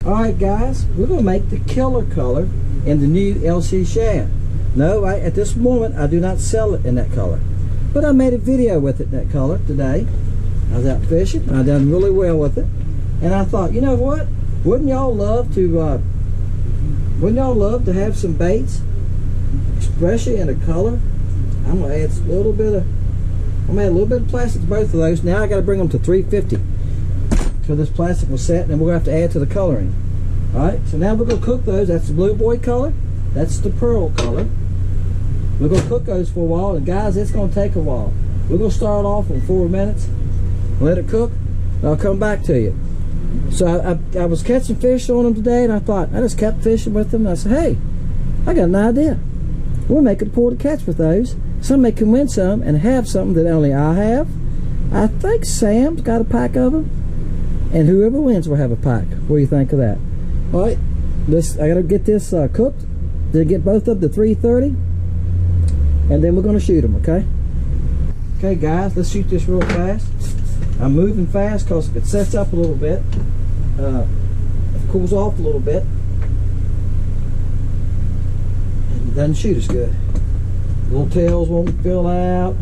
Alright guys, we're going to make the killer color in the new LC Shad. No, at this moment I do not sell it in that color. But I made a video with it in that color today. I was out fishing and I done really well with it. And I thought, you know what? Wouldn't y'all love to have some baits, especially in a color? I'm gonna add a little bit of plastic to both of those. Now I gotta bring them to 350. So this plastic was set, and we're gonna have to add to the coloring. Alright, so now we're gonna cook those. That's the blue boy color, that's the pearl color. We're going to cook those for a while, and guys, it's going to take a while. We're going to start off in 4 minutes, let it cook, and I'll come back to you. So I was catching fish on them today, and I thought, I just kept fishing with them, and I said, hey, I got an idea. We'll make it a pour to catch with those. Somebody can win some and have something that only I have. I think Sam's got a pack of them, and whoever wins will have a pack. What do you think of that? All right, I got to get this cooked, then get both up to 330. And then we're going to shoot them, okay? Okay, guys, let's shoot this real fast. I'm moving fast because it sets up a little bit. It cools off a little bit. And it doesn't shoot as good. Little tails won't fill out.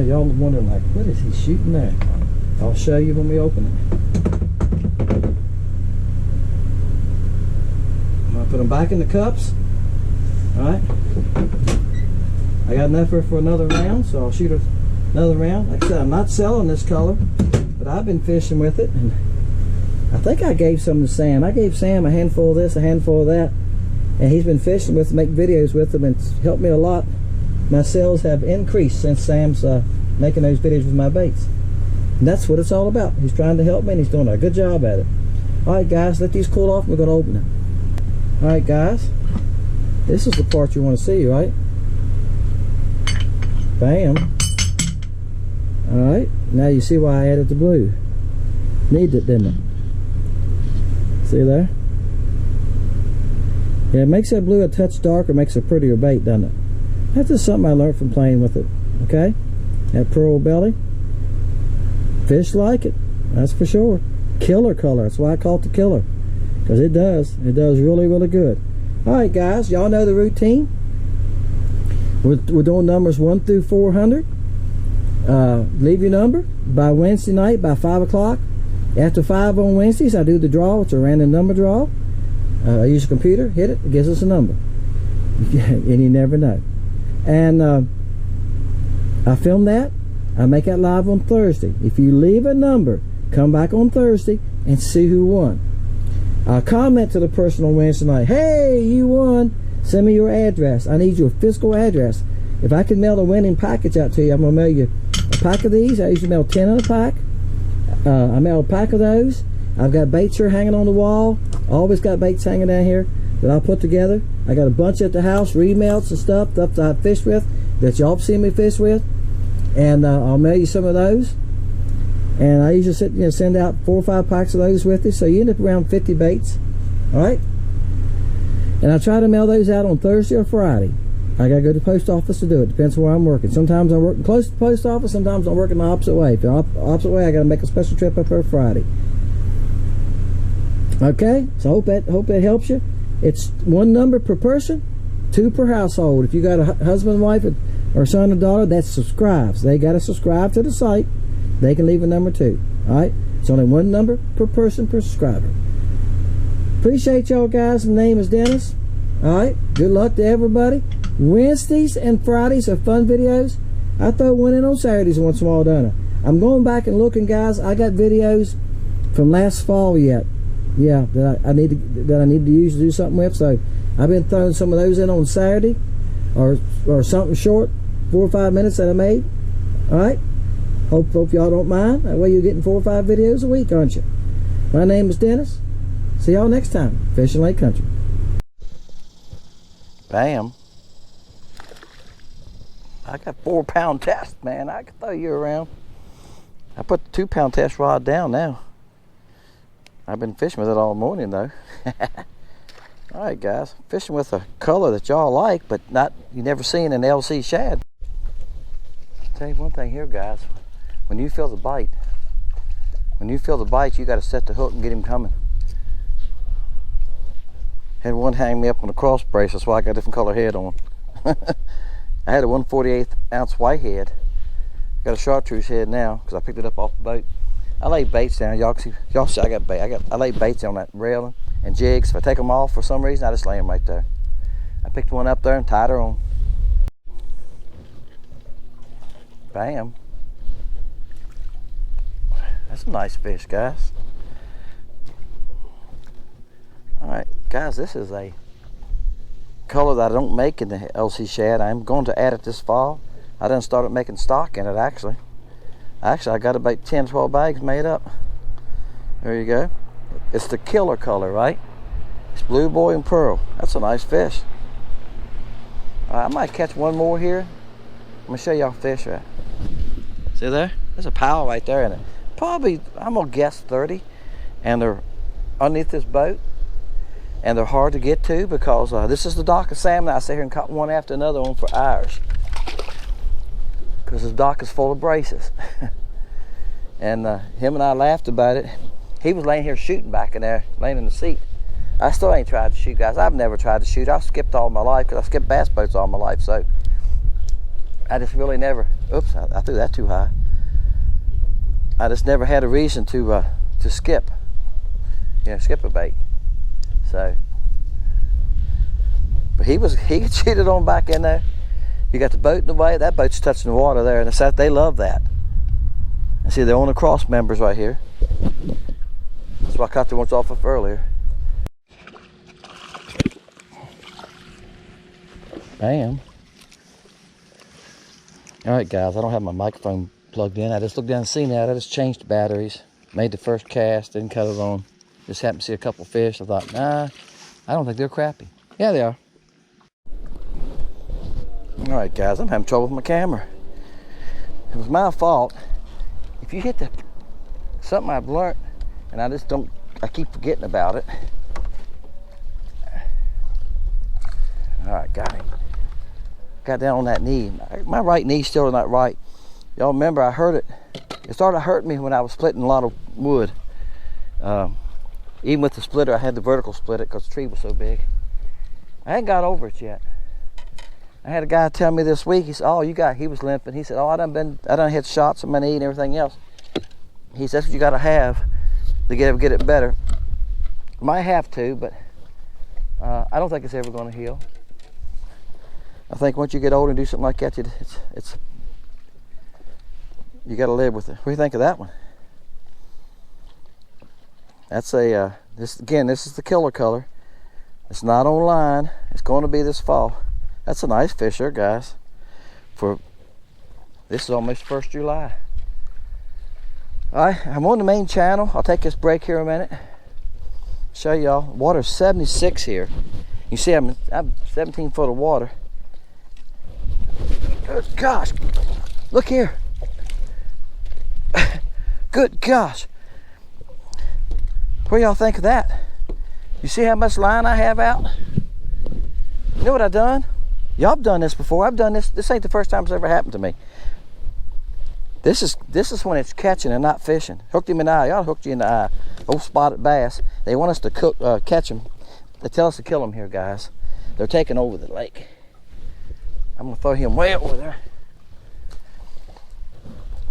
Y'all are wondering, like, what is he shooting there? I'll show you when we open it. I'm gonna put them back in the cups. Alright, I got enough for another round, so I'll shoot another round. Like I said, I'm not selling this color, but I've been fishing with it, and I think I gave some to Sam. I gave Sam a handful of this, a handful of that, and he's been fishing with them, make videos with them, and it's helped me a lot. My sales have increased since Sam's making those videos with my baits. And that's what it's all about. He's trying to help me, and he's doing a good job at it. Alright guys, let these cool off and we're going to open them. Alright guys, this is the part you want to see, right? Bam. Alright, now you see why I added the blue. Needed it, didn't it? See there? Yeah, it makes that blue a touch darker, makes a prettier bait, doesn't it? That's just something I learned from playing with it. Okay? That pearl belly. Fish like it. That's for sure. Killer color. That's why I call it the killer. Because it does. It does really, really good. Alright guys, y'all know the routine. We're doing numbers 1 through 400. Leave your number by Wednesday night by 5 o'clock. After 5 on Wednesdays, I do the draw. It's a random number draw. I use a computer, hit it gives us a number. And you never know. And I film that. I make that live on Thursday. If you leave a number, come back on Thursday and see who won. I'll comment to the person on Wednesday night, hey, you won. Send me your address. I need your physical address. If I can mail the winning package out to you, I'm going to mail you a pack of these. I usually mail 10 in a pack. I mail a pack of those. I've got baits here hanging on the wall. Always got baits hanging down here that I'll put together. I got a bunch at the house, remelts and stuff that I fished with, that y'all seen me fish with, and I'll mail you some of those. And I usually send out 4 or 5 packs of those with you, so you end up around 50 baits. Alright? And I try to mail those out on Thursday or Friday. I gotta go to the post office to do it. Depends on where I'm working. Sometimes I'm working close to the post office, sometimes I'm working the opposite way. If the opposite way, I gotta make a special trip up there Friday. Okay? So hope that helps you. It's 1 number per person, 2 per household. If you got a husband, wife, or son or daughter that subscribes, they got to subscribe to the site. They can leave a number too. All right, it's only 1 number per person per subscriber. Appreciate y'all guys. The name is Dennis. All right, good luck to everybody. Wednesdays and Fridays are fun videos. I throw one in on Saturdays once in a while, don't I? I'm going back and looking, guys. I got videos from last fall yet. Yeah, that I need to use to do something with. So I've been throwing some of those in on Saturday, or something short, 4 or 5 minutes that I made. All right. Hope y'all don't mind. That way you're getting 4 or 5 videos a week, aren't you? My name is Dennis. See y'all next time. Fishing Lake Country. Bam. I got 4 pound test, man. I can throw you around. I put the 2 pound test rod down now. I've been fishing with it all morning though. All right, guys, fishing with a color that y'all like, but you never seen an LC Shad. I'll tell you one thing here, guys. When you feel the bite, you got to set the hook and get him coming. Had one hang me up on a cross brace, that's why I got a different color head on. I had a 1/48 ounce white head. Got a chartreuse head now because I picked it up off the boat. I lay baits down. Y'all see I got bait. I lay baits on that railing and jigs. If I take them off for some reason, I just lay them right there. I picked one up there and tied her on. Bam. That's a nice fish, guys. All right, guys, this is a color that I don't make in the LC Shad. I'm going to add it this fall. I done started making stock in it, actually. I got about 10, 12 bags made up. There you go. It's the killer color, right? It's blue boy and pearl. That's a nice fish. I might catch one more here. I'm gonna show y'all fish right. See there? There's a pile right there in it. Probably, I'm gonna guess 30. And they're underneath this boat. And they're hard to get to because this is the dock of salmon. I sit here and caught one after another one for hours. Because this dock is full of braces. And him and I laughed about it. He was laying here shooting back in there, laying in the seat. I still ain't tried to shoot, guys. I've never tried to shoot. I've skipped all my life because I skipped bass boats all my life. So I just really never, oops, I threw that too high. I just never had a reason to skip, skip a bait. So, but he cheated on back in there. You got the boat in the way. That boat's touching the water there, and they love that. And see, they're on the cross members right here. That's why I cut the ones off of earlier. Bam. All right, guys. I don't have my microphone plugged in. I just looked down and seen that. I just changed the batteries, made the first cast, didn't cut it on. Just happened to see a couple fish. I thought, nah, I don't think they're crappie. Yeah, they are. All right, guys, I'm having trouble with my camera. It was my fault. If you hit something I've learned, and I keep forgetting about it. All right, got him. Got down on that knee. My right knee's still not right. Y'all remember I hurt it. It started hurting me when I was splitting a lot of wood. Even with the splitter, I had the vertical splitter because the tree was so big. I ain't got over it yet. I had a guy tell me this week, he said, he was limping. He said, I done hit shots in my knee and everything else. He said, that's what you gotta have to get it better. Might have to, but I don't think it's ever gonna heal. I think once you get older and do something like that, you gotta live with it. What do you think of that one? That's this is the killer color. It's not online. It's going to be this fall. That's a nice fish there, guys. This is almost 1st July. All right, I'm on the main channel. I'll take this break here a minute. Show y'all. Water's 76 here. You see, I'm 17 foot of water. Good gosh, look here. Good gosh. What do y'all think of that? You see how much line I have out? You know what I've done? Y'all have done this before. I've done this. This ain't the first time it's ever happened to me. This is when it's catching and not fishing. Hooked him in the eye. Y'all hooked you in the eye. Old spotted bass. They want us to catch them. They tell us to kill them here, guys. They're taking over the lake. I'm gonna throw him way over there.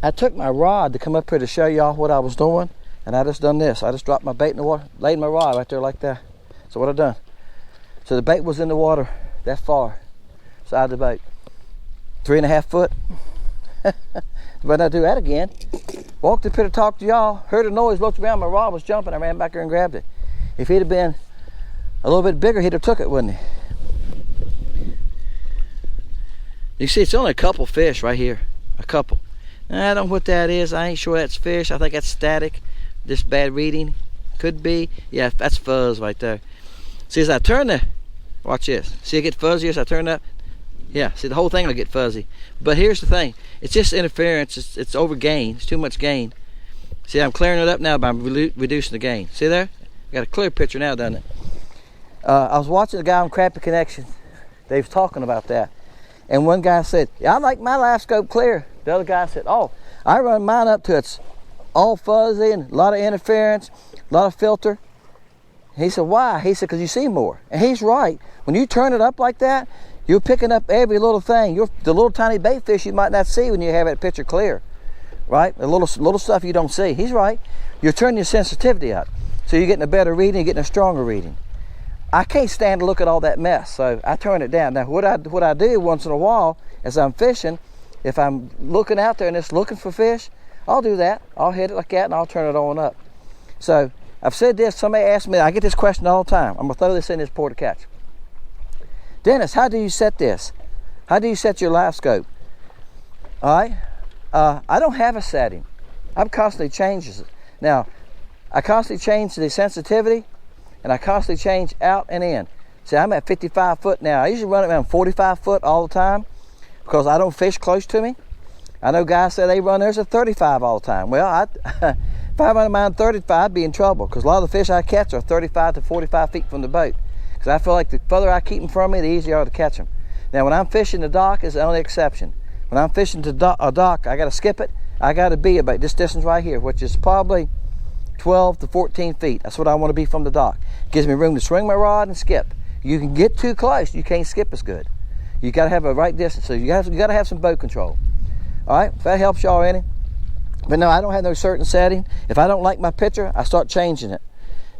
I took my rod to come up here to show y'all what I was doing, and I just done this. I just dropped my bait in the water, laid my rod right there like that. So what I done? So the bait was in the water that far, side of the boat, 3.5 foot. But I do that again. Walked up here to talk to y'all, heard a noise, looked around, my rod was jumping. I ran back there and grabbed it. If he'd have been a little bit bigger, he'd have took it, wouldn't he? You see, it's only a couple fish right here, a couple. I don't know what that is. I ain't sure that's fish. I think that's static. This bad reading. Could be. Yeah, that's fuzz right there. See, as I turn the, watch this. See it get fuzzy as I turn up? Yeah, see, the whole thing will get fuzzy. But here's the thing. It's just interference. It's over gain. It's too much gain. See, I'm clearing it up now by reducing the gain. See there? I got a clear picture now, doesn't it? I was watching a guy on Crappie Connection. They was talking about that. And one guy said, yeah, I like my live scope clear. The other guy said, oh, I run mine up to it's all fuzzy and a lot of interference, a lot of filter. He said, why? He said, because you see more. And he's right. When you turn it up like that, you're picking up every little thing. The little tiny bait fish you might not see when you have that picture clear, right? The little stuff you don't see. He's right. You're turning your sensitivity up. So you're getting a better reading, you're getting a stronger reading. I can't stand to look at all that mess, so I turn it down. Now, what I do once in a while as I'm fishing, if I'm looking out there and it's looking for fish, I'll do that. I'll hit it like that and I'll turn it on up. So I've said this, somebody asked me, I get this question all the time. I'm gonna throw this in this pour to catch. Dennis, how do you set this? How do you set your live scope? All right, I don't have a setting. I'm constantly changing it. Now, I constantly change the sensitivity and I constantly change out and in. See, I'm at 55 foot now. I usually run it around 45 foot all the time because I don't fish close to me. I know guys say they run theirs at 35 all the time. Well, if I run mine 35, I'd be in trouble because a lot of the fish I catch are 35 to 45 feet from the boat. Because I feel like the further I keep them from me, the easier I are to catch them. Now, when I'm fishing the dock is the only exception. When I'm fishing a dock, I got to skip it. I got to be about this distance right here, which is probably 12 to 14 feet. That's what I want to be from the dock. Gives me room to swing my rod and skip. You can get too close, you can't skip as good. You got to have a right distance, so you got to have some boat control. All right, if that helps y'all any. But no, I don't have no certain setting. If I don't like my picture, I start changing it.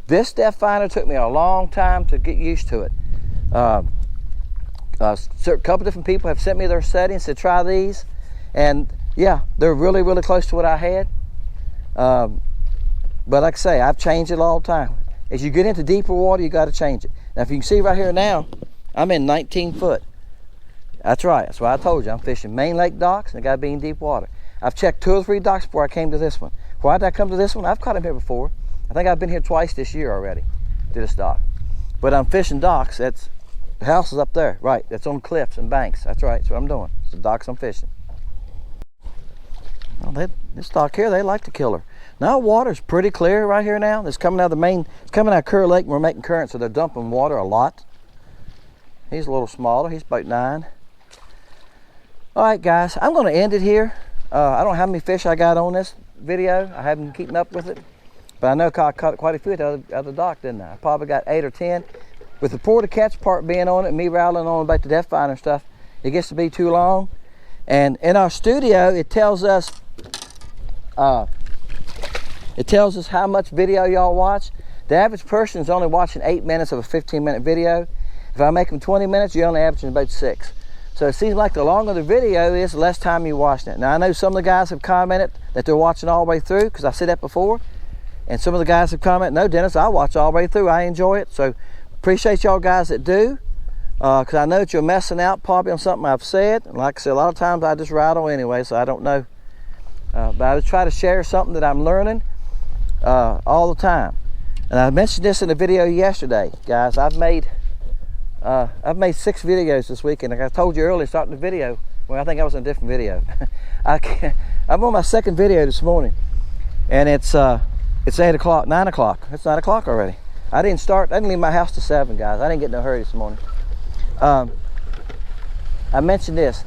This depth finder took me a long time to get used to it. A couple different people have sent me their settings to try these, and yeah, they're really, really close to what I had. But like I say, I've changed it all the time. As you get into deeper water, you got to change it. Now, if you can see right here now, I'm in 19 foot. That's right. That's why I told you I'm fishing main lake docks and I got to be in deep water. I've checked 2 or 3 docks before I came to this one. Why did I come to this one? I've caught them here before. I think I've been here twice this year already to this dock. But I'm fishing docks. The house is up there, right? That's on cliffs and banks. That's right. That's what I'm doing. It's the docks I'm fishing. Well, this dock here, they like the killer. Now water's pretty clear right here now. It's coming out of the main, it's coming out of Kerr Lake and we're making current, so they're dumping water a lot. He's a little smaller, he's about 9. All right guys, I'm gonna end it here. I don't know how many fish I got on this video. I haven't been keeping up with it. But I know I caught quite a few at the dock, didn't I? I probably got 8 or 10. With the pour to catch part being on it, and me rattling on about the depth finder stuff, it gets to be too long. And in our studio, it tells us how much video y'all watch. The average person is only watching 8 minutes of a 15-minute video. If I make them 20 minutes, you're only averaging about 6. So it seems like the longer the video is, the less time you're watching it. Now I know some of the guys have commented that they're watching all the way through, because I said that before. And some of the guys have commented, no Dennis, I watch all the way through, I enjoy it. So appreciate y'all guys that do, because I know that you're messing out probably on something I've said. And like I said, a lot of times I just rattle anyway, so I don't know. But I would try to share something that I'm learning all the time. And I mentioned this in a video yesterday, guys. I've made 6 videos this week, and like I told you earlier, starting the video, well, I think I was in a different video. I'm on my 2nd video this morning, and it's 8 o'clock, 9 o'clock. It's 9 o'clock already. I didn't leave my house till 7, guys. I didn't get in a hurry this morning. I mentioned this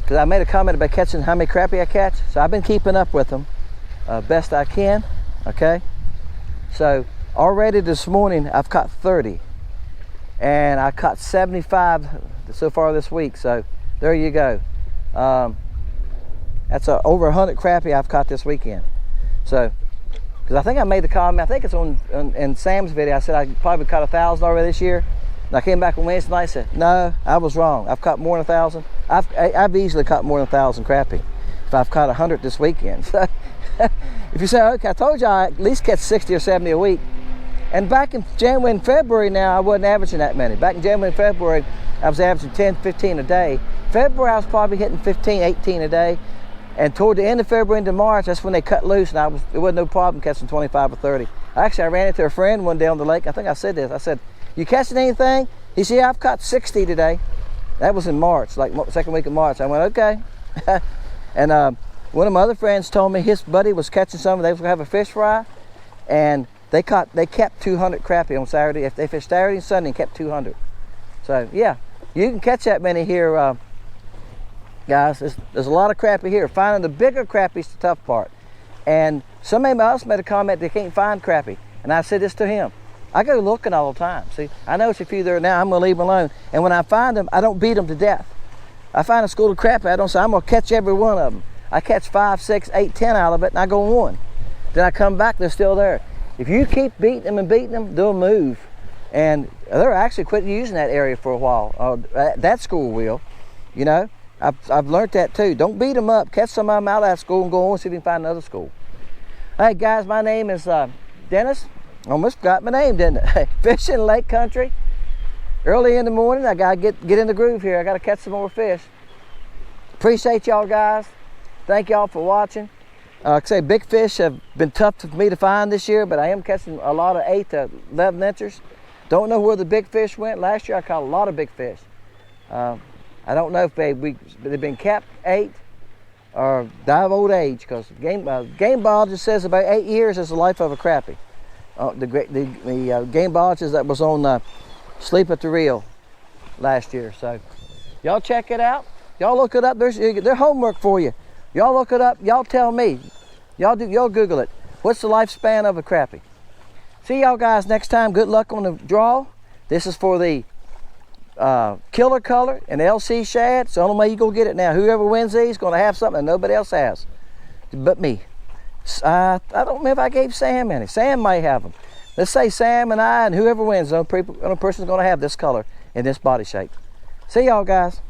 because I made a comment about catching how many crappie I catch. So I've been keeping up with them best I can, okay? So already this morning, I've caught 30. And I caught 75 so far this week. So there you go. That's over 100 crappie I've caught this weekend. So, because I think I made the comment, I think it's in Sam's video, I said I probably caught 1,000 already this year. And I came back on Wednesday night and said, no, I was wrong. I've caught more than 1,000. I've easily caught more than 1,000 crappie if I've caught 100 this weekend. So if you say, okay, I told you I at least catch 60 or 70 a week. And back in January and February now, I wasn't averaging that many. Back in January and February, I was averaging 10, 15 a day. February, I was probably hitting 15, 18 a day. And toward the end of February into March, that's when they cut loose, and it wasn't no problem catching 25 or 30. Actually, I ran into a friend one day on the lake. I think I said this. I said, you catching anything? He said, yeah, I've caught 60 today. That was in March, like second week of March. I went, okay. And one of my other friends told me his buddy was catching some. They was gonna have a fish fry, and they kept 200 crappie on Saturday. If they fished Saturday and Sunday and kept 200. So yeah, you can catch that many here, guys. There's a lot of crappie here. Finding the bigger crappie is the tough part. And somebody else made a comment they can't find crappie, and I said this to him. I go looking all the time. See, I know it's a few there now. I'm gonna leave them alone. And when I find them, I don't beat them to death. I find a school of crappie, I don't say I'm gonna catch every one of them. I catch 5, 6, 8, 10 out of it, and I go on. Then I come back, they're still there. If you keep beating them, they'll move. And they're actually quit using that area for a while. That school will, you know. I've learned that too. Don't beat them up. Catch some of them out of that school and go on, see if you can find another school. Hey guys, my name is Dennis. Almost forgot my name, didn't I? Fishing Lake Country. Early in the morning, I gotta get in the groove here. I gotta catch some more fish. Appreciate y'all guys. Thank y'all for watching. Like I say, big fish have been tough for me to find this year, but I am catching a lot of 8 to 11 inchers. Don't know where the big fish went. Last year I caught a lot of big fish. I don't know if they've been capped 8 or die of old age, because game biologist says about 8 years is the life of a crappie. The game biologist that was on Sleep at the Reel last year. So y'all check it out. Y'all look it up. There's homework for you. Y'all look it up. Y'all tell me. Y'all Google it. What's the lifespan of a crappie? See y'all guys next time. Good luck on the draw. This is for the killer color and LC Shad. It's the only way you go get it now. Whoever wins these is going to have something that nobody else has but me. I don't remember if I gave Sam any. Sam might have them. Let's say Sam and I and whoever wins, the only person's going to have this color in this body shape. See y'all guys.